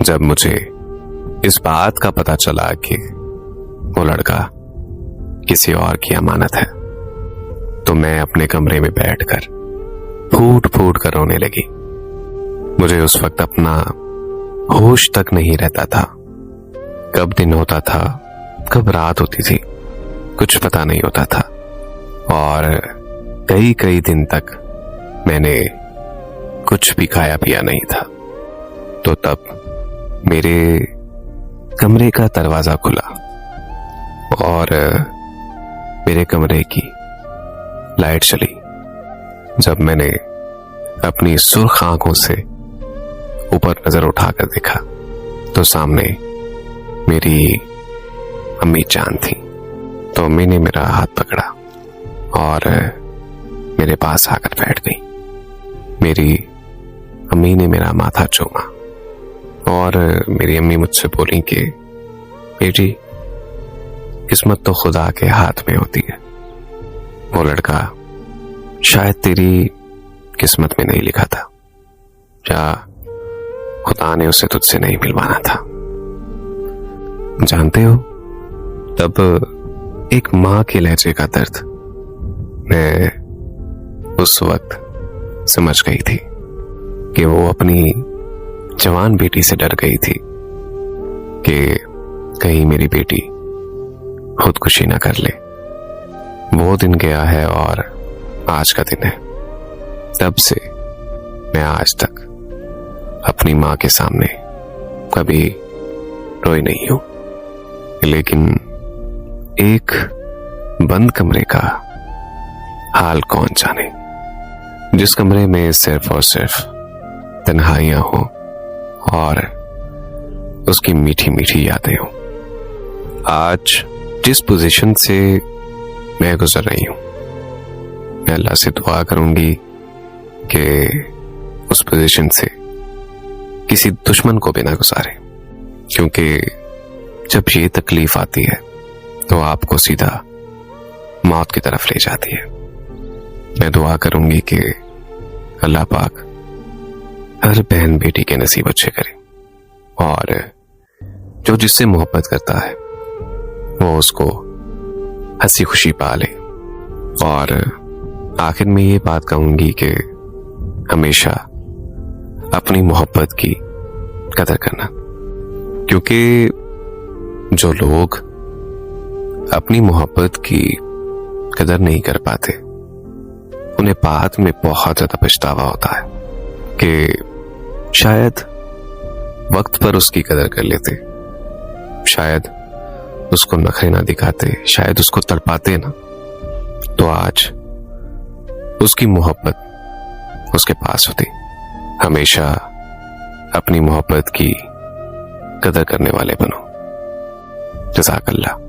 जब मुझे इस बात का पता चला कि वो लड़का किसी और की अमानत है, तो मैं अपने कमरे में बैठकर फूट फूट कर रोने लगी। मुझे उस वक्त अपना होश तक नहीं रहता था। कब दिन होता था, कब रात होती थी, कुछ पता नहीं होता था। और कई कई दिन तक मैंने कुछ भी खाया पिया नहीं था। तो तब मेरे कमरे का दरवाजा खुला और मेरे कमरे की लाइट चली। जब मैंने अपनी सुर्ख आंखों से ऊपर नजर उठाकर देखा तो सामने मेरी अम्मी जान थी। तो अम्मी ने मेरा हाथ पकड़ा और मेरे पास आकर बैठ गई। मेरी अम्मी ने मेरा माथा चूमा और मेरी अम्मी मुझसे बोली कि बेटी, किस्मत तो खुदा के हाथ में होती है। वो लड़का शायद तेरी किस्मत में नहीं लिखा था, या खुदा ने उसे तुझसे नहीं मिलवाना था। जानते हो, तब एक मां के लहजे का दर्द मैं उस वक्त समझ गई थी कि वो अपनी जवान बेटी से डर गई थी कि कहीं मेरी बेटी खुदकुशी ना कर ले। वो दिन गया है और आज का दिन है। तब से मैं आज तक अपनी मां के सामने कभी रोई नहीं हूं। लेकिन एक बंद कमरे का हाल कौन जाने, जिस कमरे में सिर्फ और सिर्फ तन्हाइयां हो और उसकी मीठी मीठी यादें हो। आज जिस पोजीशन से मैं गुजर रही हूं, मैं अल्लाह से दुआ करूंगी कि उस पोजीशन से किसी दुश्मन को भी ना गुजारे, क्योंकि जब ये तकलीफ आती है तो आपको सीधा मौत की तरफ ले जाती है। मैं दुआ करूंगी कि अल्लाह पाक हर बहन बेटी के नसीब अच्छे करे और जो जिससे मोहब्बत करता है वो उसको हंसी खुशी पाले। और आखिर में ये बात कहूंगी कि हमेशा अपनी मोहब्बत की कदर करना, क्योंकि जो लोग अपनी मोहब्बत की कदर नहीं कर पाते उन्हें बाद में बहुत ज्यादा पछतावा होता है कि शायद वक्त पर उसकी कदर कर लेते, शायद उसको नखरे ना दिखाते, शायद उसको तड़पाते ना, तो आज उसकी मोहब्बत उसके पास होती। हमेशा अपनी मोहब्बत की कदर करने वाले बनो। जज़ाकल्लाह।